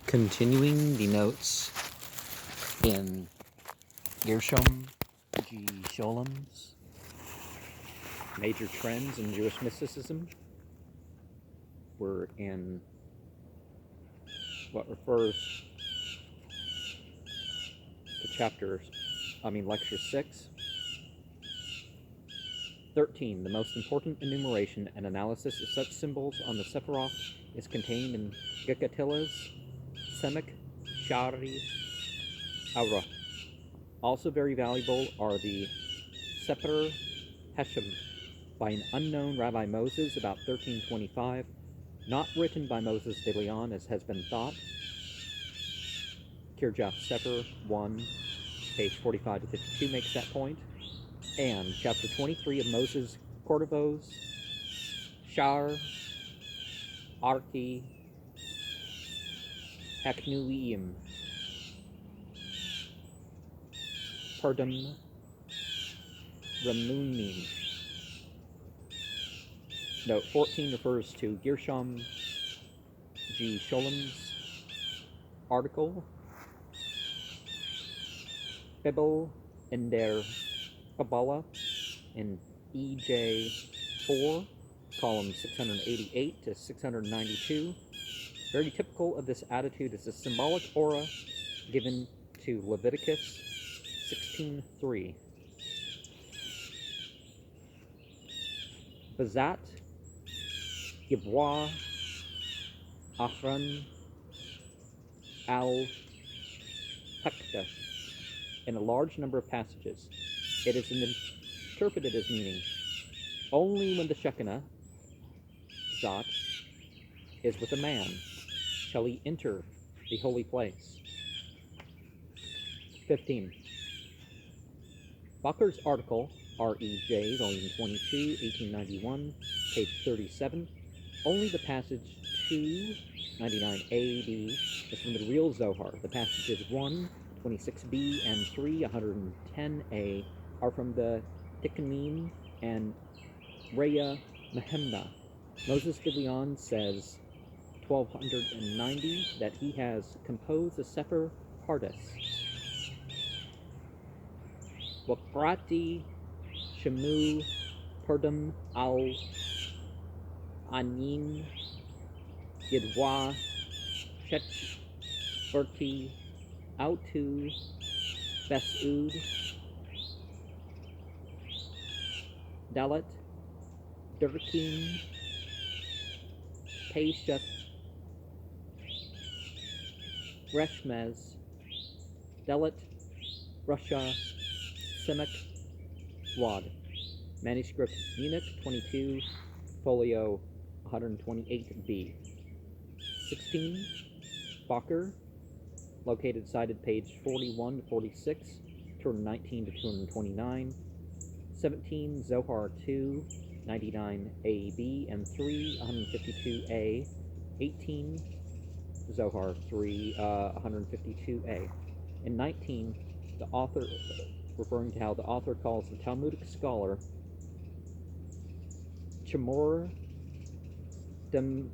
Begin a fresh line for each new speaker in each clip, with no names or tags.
Continuing the notes in Gershom G. Scholem's Major Trends in Jewish Mysticism, we're in what refers to lecture 6. 13. The most important enumeration and analysis of such symbols on the Sephiroth is contained in Gekatilla's Semek Shari Aura. Also very valuable are the Sefer Heshem by an unknown Rabbi Moses about 1325, not written by Moses de Leon as has been thought. Kirjath Sefer 1, page 45 to 52 makes that point. And chapter 23 of Moses Cordovos, Shar, Arki, Haknuim, Perdum, Ramunim. Note 14 refers to Gershom G. Scholem's article, Bibel in der Kabbalah in EJ4, column 688 to 692. Very typical of this attitude is the symbolic aura given to Leviticus 16:3. Bazat, Yibwa, Achran, Al-Hakda, in a large number of passages. It is interpreted as meaning only when the Shekinah, Zat, is with a man shall he enter the holy place. 15. Bacher's article, R.E.J., volume 22, 1891, page 37, only the passage 299 A.D. is from the real Zohar. The passages 1, 26b, and 3, 110a are from the Tikkunim and Reya Mehemna. Moses de Leon says 1290 that he has composed the Sefer Pardes. Wakrati Shemu Perdum al Anin Yidwa Shet Berti Autu Besud Dalet Durkin Peshat Reshmez Dalet Russia Semek Wad. Manuscript Munich 22, folio 128b. 16. Bacher, located cited page 41 to 46, 219 to 229. 17. Zohar 2, 99ab and 3, 152a. 18. Zohar 3, 152a. And 19, the author, referring to how the author calls the Talmudic scholar Chamor Demtinitim,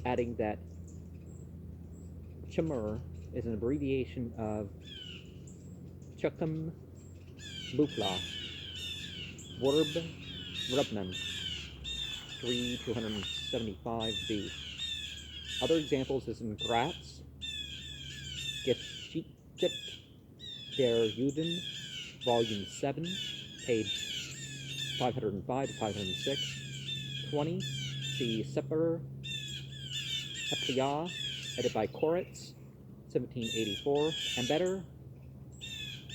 adding that Chamor is an abbreviation of Chukum Bupla, Werb Rubman, 3, 275b. Other examples is in Gratz, Geschichte der Juden, volume 7, page 505 to 506. 20. See Sefer Hepiyah, edited by Koretz, 1784, and better,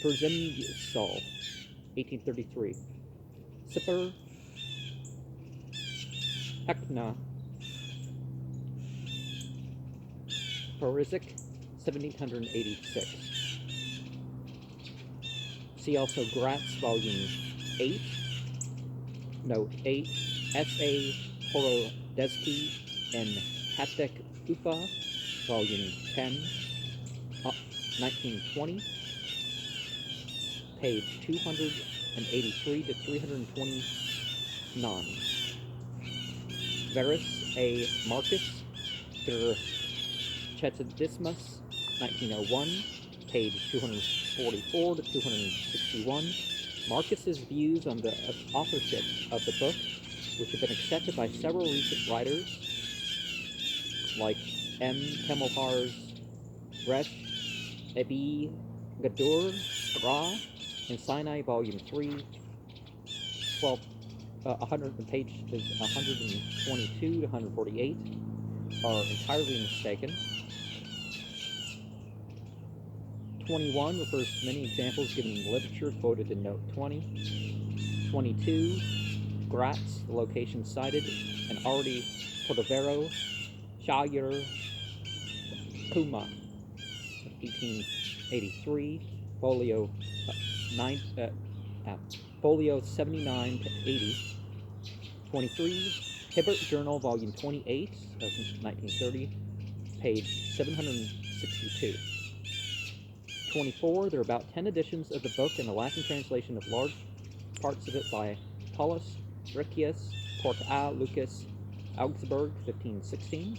Perzim Sol, 1833. Sefer Hekna, Perizik, 1786. See also Gratz, volume 8, note 8, S.A. Horodezki and Hatek Ufa, volume 10, 1920, page 283 to 329. Verus A. Marcus, Der Chetadismus, 1901, page 244 to 261. Marcus's views on the authorship of the book, which have been accepted by several recent writers, like M. Temelhar's Resh, Ebi Gadur Ra, and Sinai, Volume 3, 100 pages 122 to 148, are entirely mistaken. 21 refers to many examples given in literature quoted in Note 20. 22, Gratz, the location cited, and already Cordovero, Shayar, Kuma, 1883, folio folio 79 to 80. 23, Hibbert Journal, Volume 28 of 1930, page 762. 24, there are about 10 editions of the book and a Latin translation of large parts of it by Paulus Riccius, Porta Lucas, Augsburg, 1516.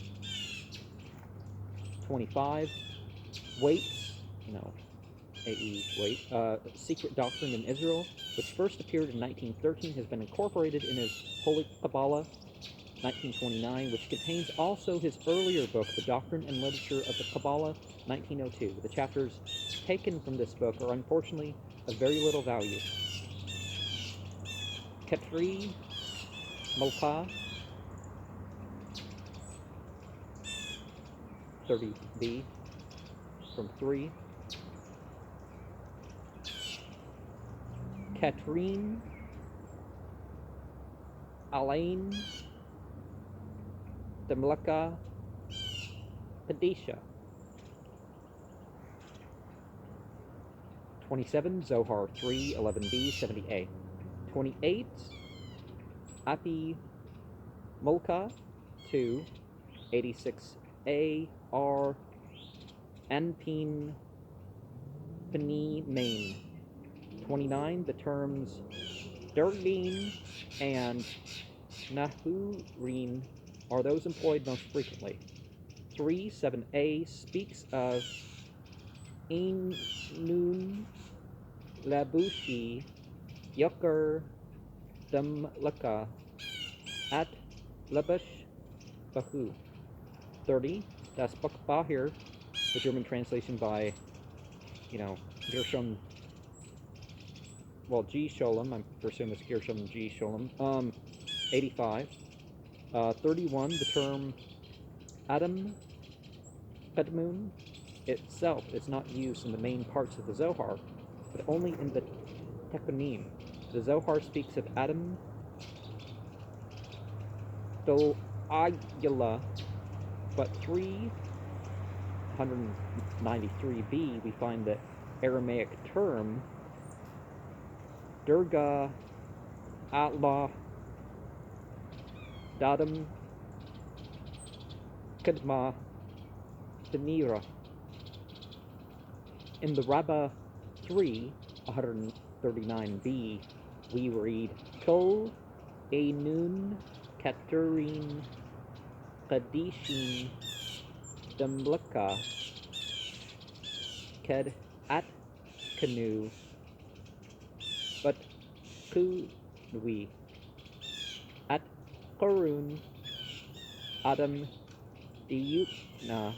25, Waite's, A.E. Waite, Secret Doctrine in Israel, which first appeared in 1913, has been incorporated in his Holy Kabbalah, 1929, which contains also his earlier book, The Doctrine and Literature of the Kabbalah, 1902. The chapters taken from this book are unfortunately of very little value. Ketri Molka, 30b from 3. Katrine Alain Demleka Padisha. 27, Zohar 3, 11b, 70a. 28, Api Molka 2, 86a, R, Anpin Pani Main. 29, the terms Durgin and Nahurin are those employed most frequently. 3, 7a speaks of Nun Labushi Yucker Dumlaka at Labush Bahu. 30, Das Buch Bahir, the German translation by, Gershom, G. Scholem, I presume it's Gershom G. Scholem, 85. 31, the term Adam Pedmun itself is not used in the main parts of the Zohar, but only in the Tekkunim. The Zohar speaks of Adam Dol Agila, but 393b we find the Aramaic term Durga Allah Dadam Kadma Danira. In the Rabbah 3, 139b, we read Kol Einun Katurin Kadishin Demleka Ked At Kanu But Kudwi At Korun Adam Diyukna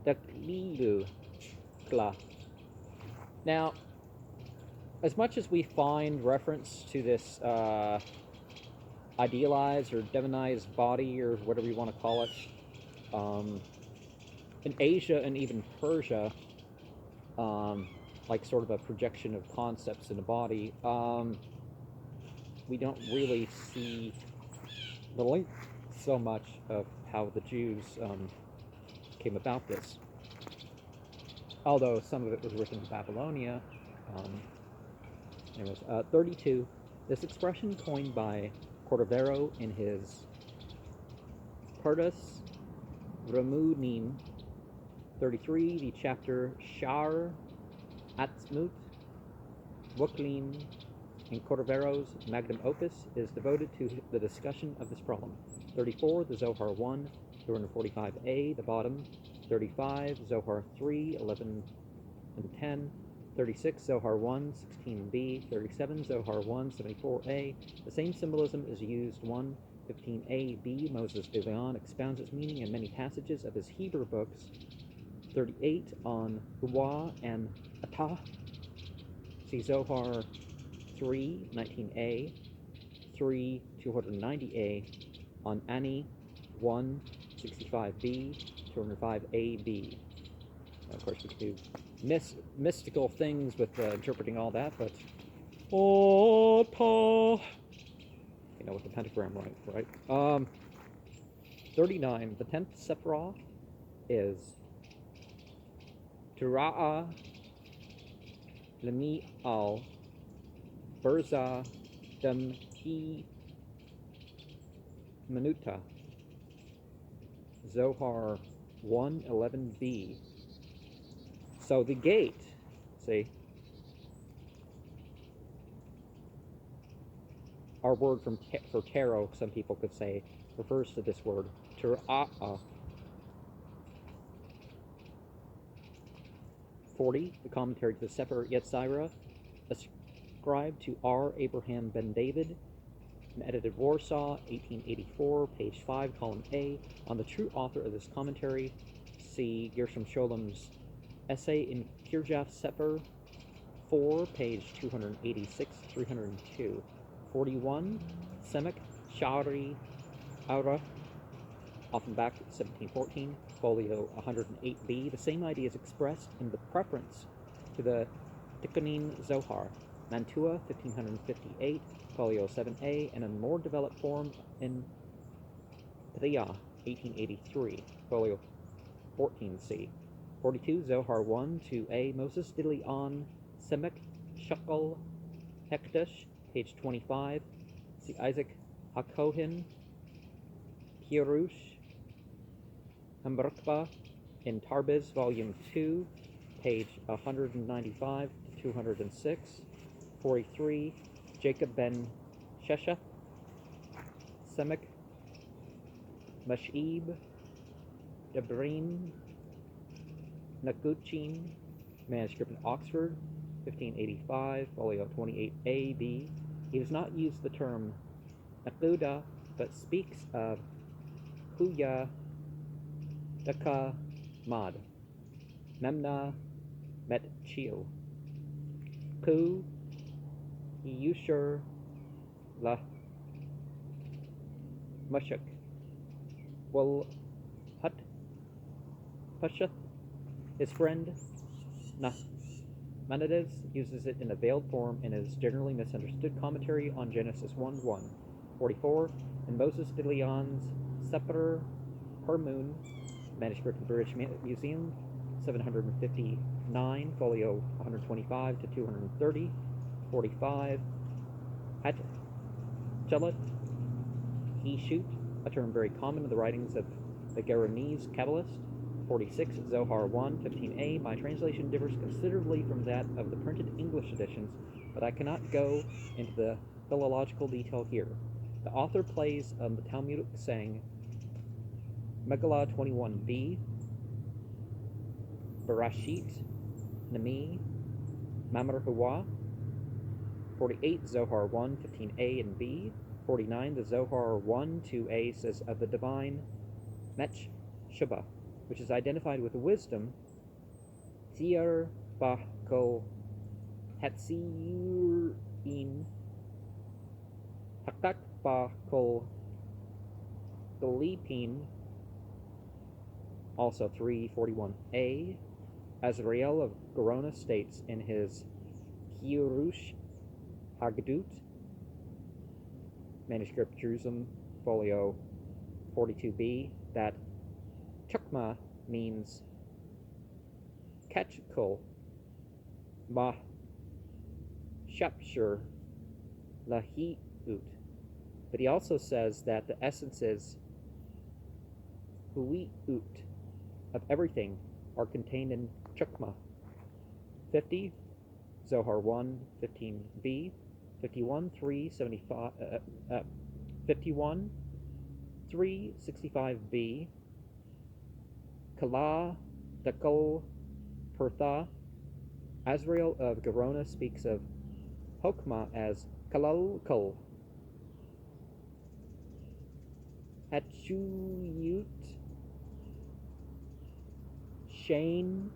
Daklilu Kla. Now, as much as we find reference to this idealized or demonized body, or whatever you want to call it, in Asia and even Persia, like sort of a projection of concepts in the body, we don't really see the link so much of how the Jews came about this. Although some of it was written in Babylonia. Anyways, 32. This expression coined by Cordovero in his Perdus Ramunim 33, the chapter Shar Atzmut Wuklim in Cordovero's magnum opus is devoted to the discussion of this problem. 34, the Zohar 1, 245a, the bottom. 35, Zohar 3, 11 and 10. 36, Zohar 1, 16b. 37, Zohar 1, 74a. The same symbolism is used 1, 15a-b. Moses de Leon expounds its meaning in many passages of his Hebrew books. 38 on Huwa and Atah. See Zohar 3, 19a. 3, 290a. On Ani 1, 65b, 205ab. Of course, we could do mystical things with interpreting all that, but with the pentagram, right? 39. The 10th Sephirah is Tura'a Lemi al Berza Dem Ki Minuta. Zohar 1:11b. So the gate, see, our word for tarot, some people could say, refers to this word, Tura'a. 40, the commentary to the Sefer Yetzirah, ascribed to R. Abraham Ben David, and edited Warsaw, 1884, page 5, column A. On the true author of this commentary, see Gershom Scholem's essay in Kirjaf Sefer 4, page 286, 302. 41, Semek Shari Aura, Offenbach, 1714, folio 108b. The same idea is expressed in the preference to the Tikkunin Zohar, Mantua, 1558, folio 7a, and a more developed form in Priya, 1883, folio 14c. 42, Zohar 1, 2a, Moses de Leon, Semek Shakal Hekdesh, page 25. See Isaac HaKohen, Pirush Hamrukba in Tarbiz, volume 2, page 195 to 206. 43, Jacob ben Shesha, Semek Mashib Debrim Nakuchin, manuscript in Oxford, 1585, folio 28a-b. He does not use the term Nakuda, but speaks of Huya Daka Mad, Memna Met Chil, Ku Yushur La Mushuk, Wal Hut Pushath. His friend Nachmanides uses it in a veiled form in his generally misunderstood commentary on Genesis 1:1. 44, in Moses de Leon's Sefer Hermoon, manuscript in the British Museum, 759, folio 125 to 230. 45, Hatchelet Heshut, a term very common in the writings of the Geronese Kabbalist. 46, Zohar 1, 15a. My translation differs considerably from that of the printed English editions, but I cannot go into the philological detail here. The author plays on the Talmudic saying, Megillah 21b, Berashit, Nami, Mamar Huwa. 48, Zohar 1, 15a and b. 49, the Zohar 1, 2a says of the divine Mech Shubha, which is identified with wisdom, Tier Bako Hatsirin Hakak Bako Galipin, also 341a. Azrael of Gerona states in his Kirush Hagdut, manuscript Jerusalem, folio 42b, that Chukma means Ketchkul, Ma Shapshur Lahiut. But he also says that the essences Huiut of everything are contained in Chukma. 50, Zohar 1, 15b. 51, 3, 75, 51, 3, 65b. Kala, Dakol, Pertha. Azrael of Gerona speaks of Hokmah as Kalal Kol. Hatchuyut, Shane,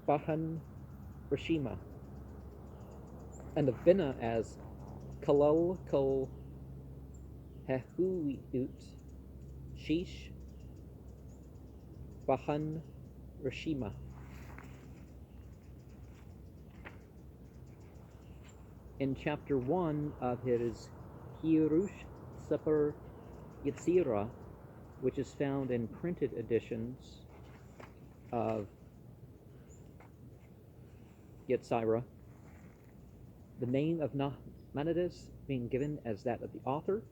Bahan, Rishima. And of Bina as Kalal Kol, Hehuyut, Shish, Bahan, Rishima. In chapter 1 of his Hirush Sefer Yetzirah, which is found in printed editions of Yetzirah, the name of Nahmanides being given as that of the author.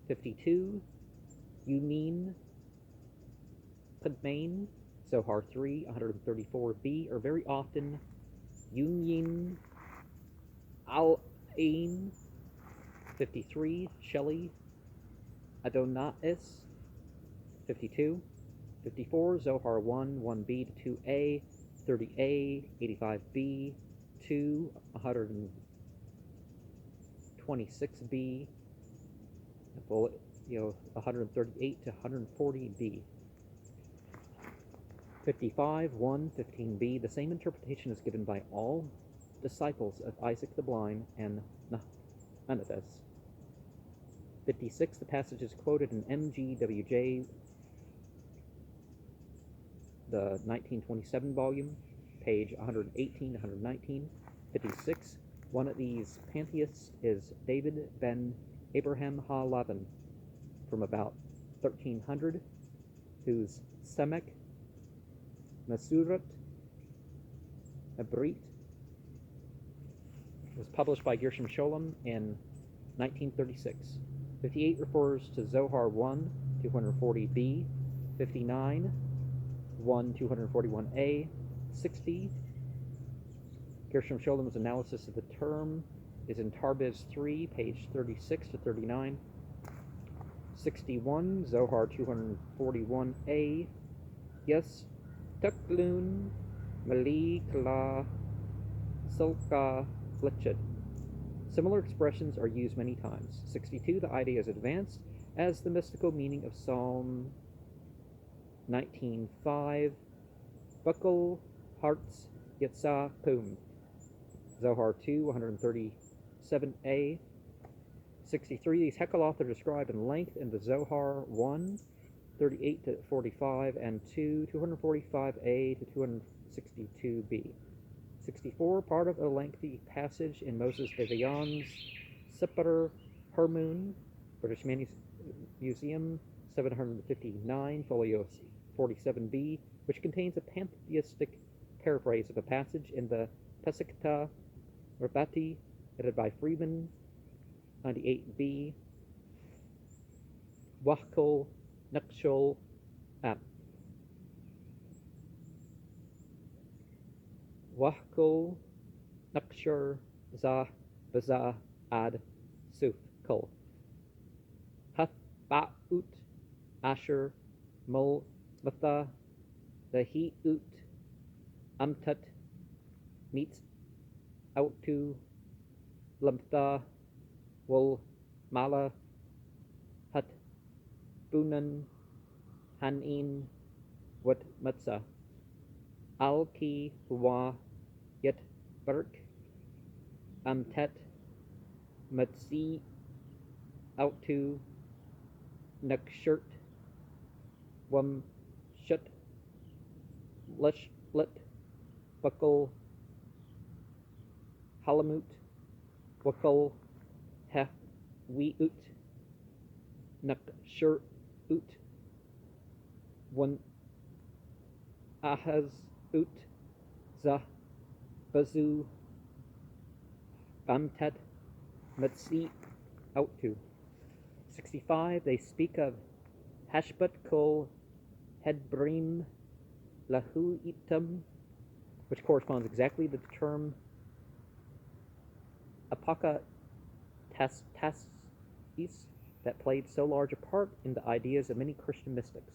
52, Yumin, Padmain, Zohar 3, 134b, are very often Yunyin, Al-Ain. 53, Shelley, Adonais. 52, 54, Zohar 1, 1b to 2a, 30a, 85b, 2, 126b, 138 to 140b. 55, 1, 15b, the same interpretation is given by all disciples of Isaac the Blind and Nahmanides. 56, the passage is quoted in MGWJ, the 1927 volume, page 118 to 119. 56, one of these pantheists is David ben Abraham ha-Lavan, from about 1300, whose Semek, Masurat, Abrit was published by Gershom Scholem in 1936. 58 refers to Zohar 1, 240b. 59, 1, 241a. 60, Gershom Scholem's analysis of the term is in Tarbiz 3, page 36 to 39. 61, Zohar 241a. Yes, Tuklun, Mali, Kala, Silka, Fletchid. Similar expressions are used many times. 62, the idea is advanced as the mystical meaning of Psalm 19:5, Buckle, Hearts, Yitzah, Pum. Zohar 2, 137a. 63, these Hekaloth are described in length in the Zohar 1, 38 to 45, and 2, 245a to 262b. 64, part of a lengthy passage in Moses Devayan's Sefer Hermun, British Museum, 759, folio 47b, which contains a pantheistic paraphrase of a passage in the Pesikta Rabati, edited by Freeman, 98b. Wahkol Nakshol Ab. Wahkol Nakshur Zah Bazah Ad Suf Kol. Hath Ba'ut Asher Mol Matha Dahi Ut Amtat Meets Outu Lamtha Wol Mala Hat Bunan Hanin Wat Matza Al Ki Wa Yet Berk Amtet Matsi Outu Nakshert Wam Shut Lushlet Buckle Halamut Wakal Hef We Ut Nakshur Ut One Ahaz Ut Zah Bazu Bamtet Matsi Outu. 65, they speak of Hashbat Kol Hedbrim Lahu Itam, which corresponds exactly to the term Apaka Tastis, that played so large a part in the ideas of many Christian mystics.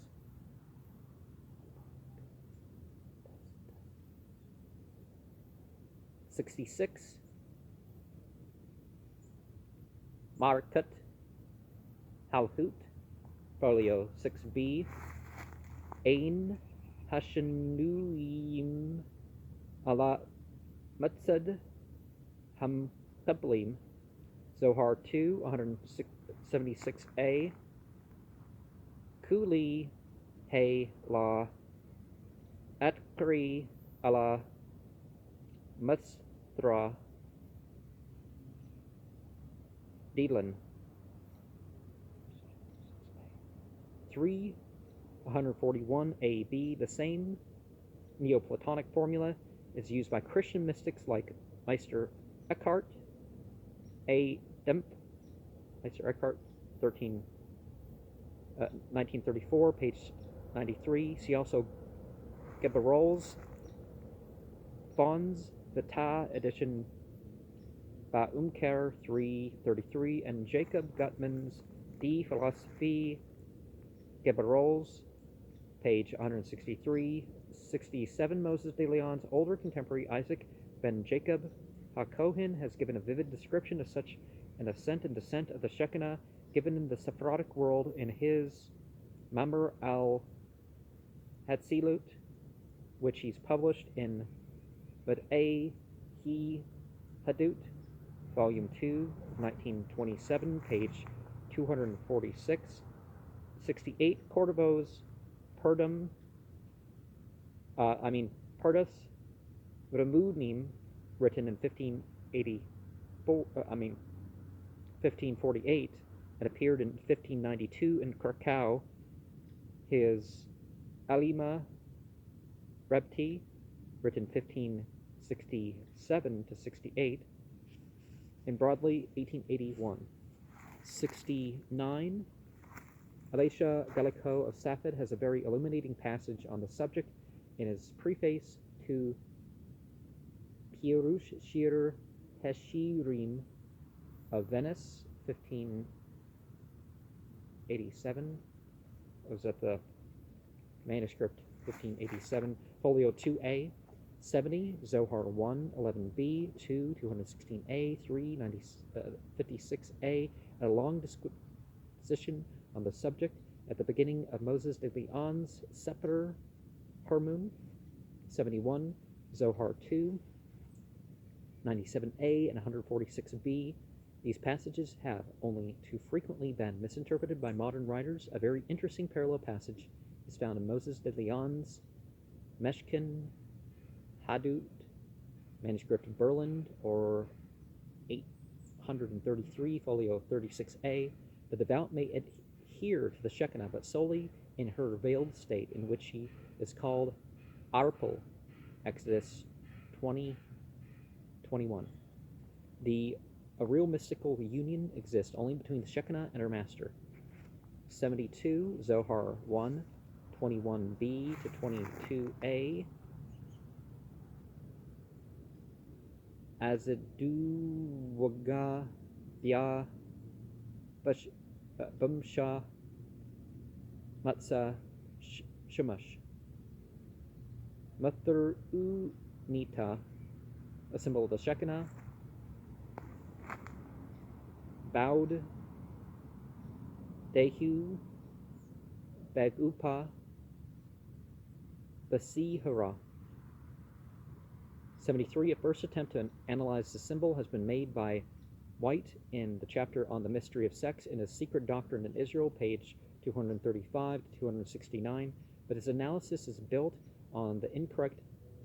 '66, Markut Halhut, folio 6b, Ein Hashanuim ala Mutsad Hamqablim, Zohar 2, 176a, Kuli He La Atkri ala Mustra Dilan, 3, 141 AB. The same Neoplatonic formula is used by Christian mystics like Meister Eckhart, A. Demp, Meister Eckhart, 1934, page 93. See also Geberol's Fons Vita edition by Umker 333, and Jacob Gutman's Die Philosophie Geberol's, page 163. 67, Moses de Leon's older contemporary Isaac ben Jacob HaKohen has given a vivid description of such an ascent and descent of the Shekinah given in the Sephardic world in his Mamre al-Hatzilut, which he's published in B'd'ei He Hadut, volume 2, 1927, page 246. 68, Cordovo's Perdus Ramunim, written in 1548, and appeared in 1592 in Krakow. His Alima Rebti, written 1567 to 68, in Broadley, 1881. 69, Elisha Gallico of Safed has a very illuminating passage on the subject in his preface to Pirush Shir Heshirim of Venice, 1587. It was at the manuscript 1587, folio 2a, 70, Zohar 1, 11b, 2, 216a, 3, 56a, a long disquisition on the subject at the beginning of Moses de Leon's Sefer Hermum, 71, Zohar 2, 97a, and 146b. These passages have only too frequently been misinterpreted by modern writers. A very interesting parallel passage is found in Moses de Leon's Meshkin Hadut, manuscript Berlin, or 833, folio 36a. The devout may adhere to the Shekinah, but solely in her veiled state, in which she is called Arpel, Exodus 20:21. A real mystical union exists only between the Shekinah and her master. 72, Zohar 1, 21b to 22a. Aziduwaga Vya Bumsha Matsa Shumash Mathur Unita, a symbol of the Shekinah. Baud Dehu Bagupa Basihara. 73. A first attempt to analyze the symbol has been made by White in the chapter on the mystery of sex in his Secret Doctrine in Israel, page 235 to 269, but his analysis is built on the incorrect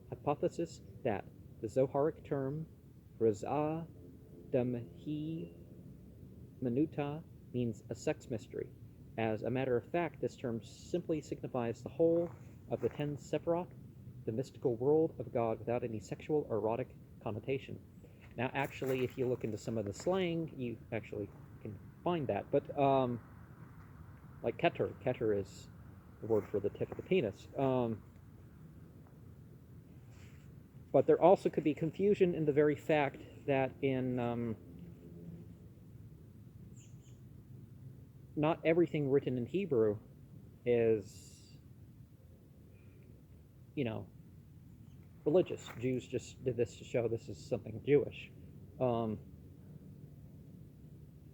hypothesis that the Zoharic term Razah Damhi Manuta means a sex mystery. As a matter of fact, this term simply signifies the whole of the 10 Sephiroth, the mystical world of God, without any sexual or erotic connotation. Now, actually, if you look into some of the slang, you actually can find that. But, like Keter is the word for the tip of the penis. But there also could be confusion in the very fact that in not everything written in Hebrew is, religious. Jews just did this to show this is something Jewish.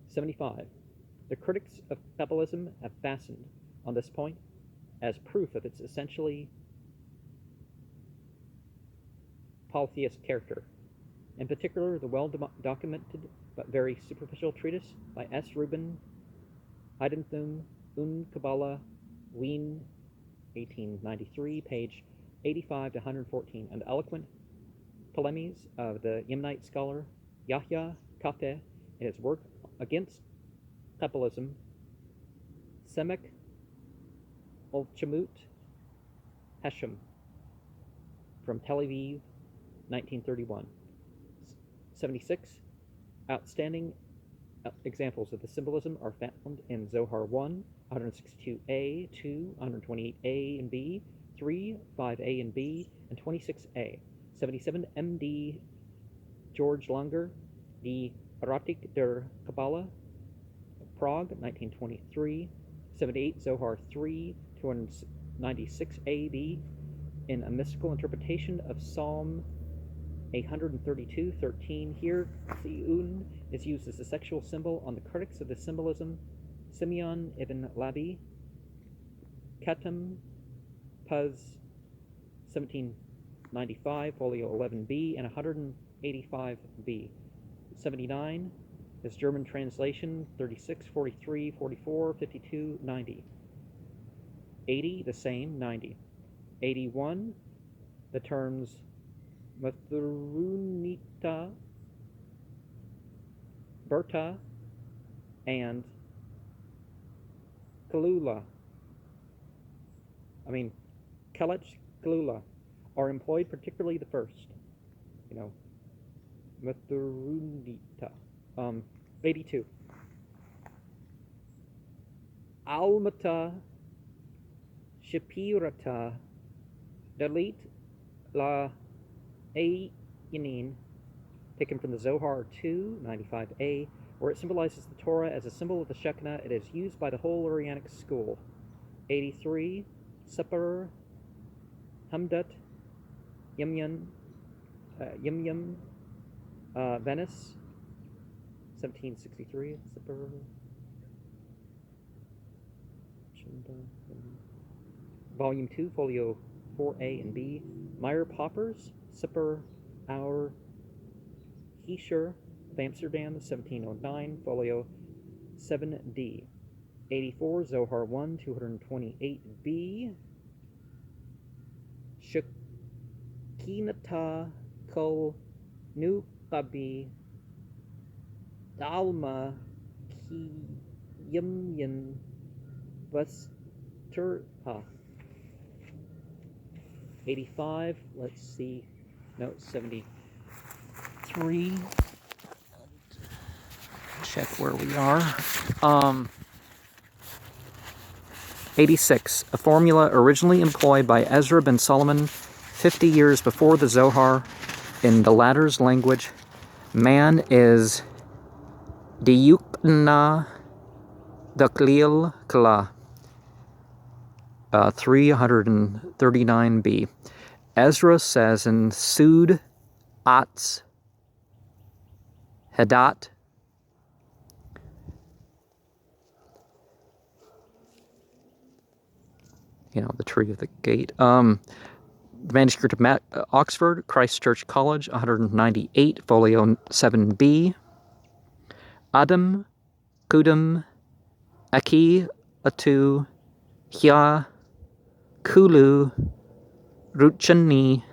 75. The critics of Kabbalism have fastened on this point as proof of its essentially polytheist character. In particular, the well-documented but very superficial treatise by S. Reuben Heidenthum Kabbalah Wien, 1893, page 85 to 114, and eloquent polemies of the Yemenite scholar Yahya Kafeh in his work against Kabbalism, Semek Olchamut Hashem, from Tel Aviv, 1931. 76. Outstanding examples of the symbolism are found in Zohar 1, 162a, 2, 128a and b, 3, 5a and b, and 26a. 77. M.D. George Langer, Die Erotik der Kabbalah, Prague, 1923. 78. Zohar 3, 296a, b, in a mystical interpretation of Psalm 132:13. Here, Tsiun is used as a sexual symbol on the critics of the symbolism, Simeon ibn Labi, Katam, Puz, 1795, folio 11b, and 185b. 79, his German translation, 36, 43, 44, 52, 90. 80, the same, 90. 81, the terms Mathrunita, Berta, and Kalula, Kelech, Kalula, are employed, particularly the first, Mathrunita. 82. Almata Shapirata, delete la Yanin, taken from the Zohar 2, 95a, where it symbolizes the Torah as a symbol of the Shekinah. It is used by the whole Urianic school. 83. Seper Hamdat Yimyam Venice, 1763. Seper Volume 2, folio 4a and b. Meyer Poppers, Sipper Our Heescher of Amsterdam, 1709, folio 7d. 84. Zohar 1, 228b. Shekinata Kol Nukabi Dalma Ki Yimyan Vesterha. 85, let's see, no, 73, check where we are. 86, a formula originally employed by Ezra ben Solomon 50 years before the Zohar. In the latter's language, man is Diyukna Daklil Kala. 339b. Ezra says in Sud Atz Hadat, the tree of the gate. The manuscript of Oxford, Christ Church College, 198, folio 7b. Adam, Kudum, Aki, Atu, Hya, Kulu, Ruchani,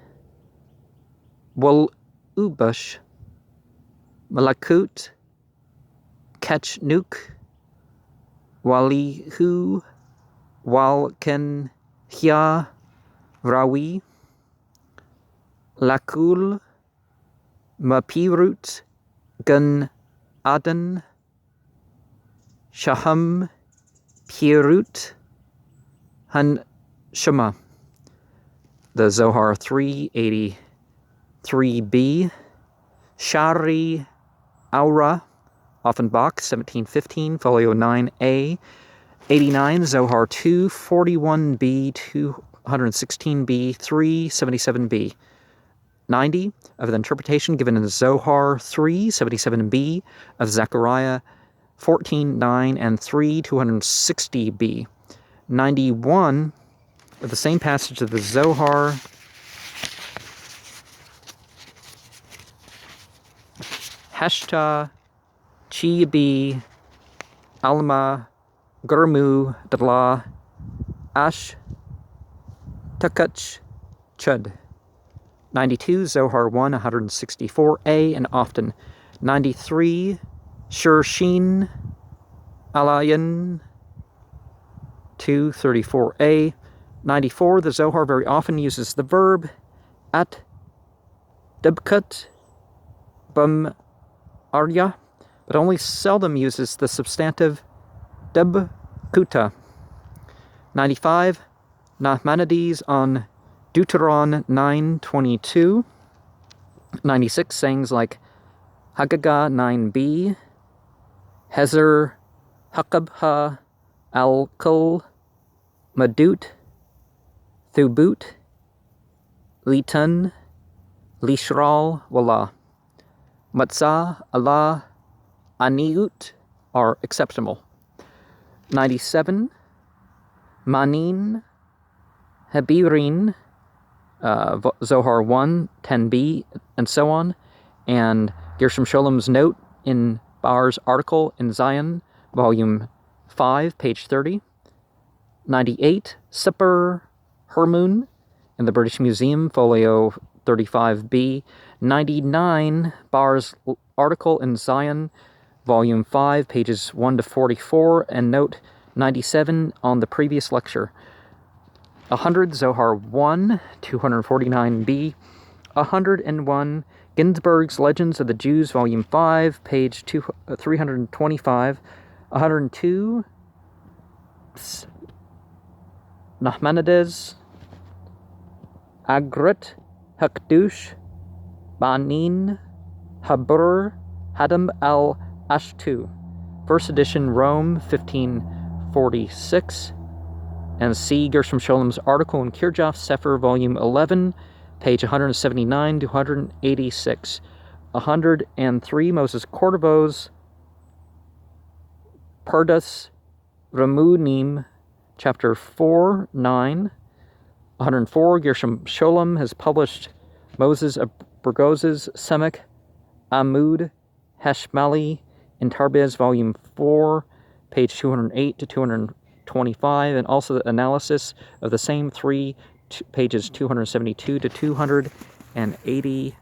Wal Ubush, Malakut, Kachnuk, Walihu, Walken, Hya, Rawi, Lakul, Mapirut, Gun Adan, Shaham, Pirut, Han Shema. The Zohar 383b. Shari Aura, Offenbach, 1715, folio 9a. 89, Zohar 2, 41b, 216b, 377b. 90, of the interpretation given in Zohar 3, 77b, of Zechariah 14, 9, and 3, 260b. 91, of the same passage of the Zohar, Hashta, Chi-B, Alma, Gurmu, Dala, Ash, Takach, Chud. 92, Zohar 1, 164a, and often. 93, Shershin, Alayan, 234a. 94, the Zohar very often uses the verb at, debkut, bum, arya, but only seldom uses the substantive debkuta. 95, Nachmanides on Deuteron 9:22. 96, sayings like Haggadah 9b, Hezer, Hakabha, Al-Kul, Madut, Thubut, Litun, Lishral, Wallah. Matzah, Allah, Aniut are acceptable. 97, Manin, Habirin, Zohar 1, 10b, and so on, and Gershom Scholem's note in Bar's article in Zion, volume 5, page 30. 98, Sipper Hermun in the British Museum, folio 35b. 99, Bar's article in Zion, volume 5, pages 1 to 44, and note 97 on the previous lecture. 100, Zohar 1, 249b. 101, Ginsburg's Legends of the Jews, volume 5, page 325. 102, Nachmanides, Agrit, Hakdush, Banin, Habur, Hadam al-Ashtu. First edition, Rome, 1546. And see Gershom Scholem's article in Kirjaf Sefer, volume 11, page 179 to 186. 103, Moses Cordovos, Perdus Ramunim, chapter 4, 9. 104, Gershom Scholem has published Moses of Burgos's Semek Amud Hashmali in Tarbiz, volume 4, page 208 to 225, and also the analysis of the same three, pages 272 to 286.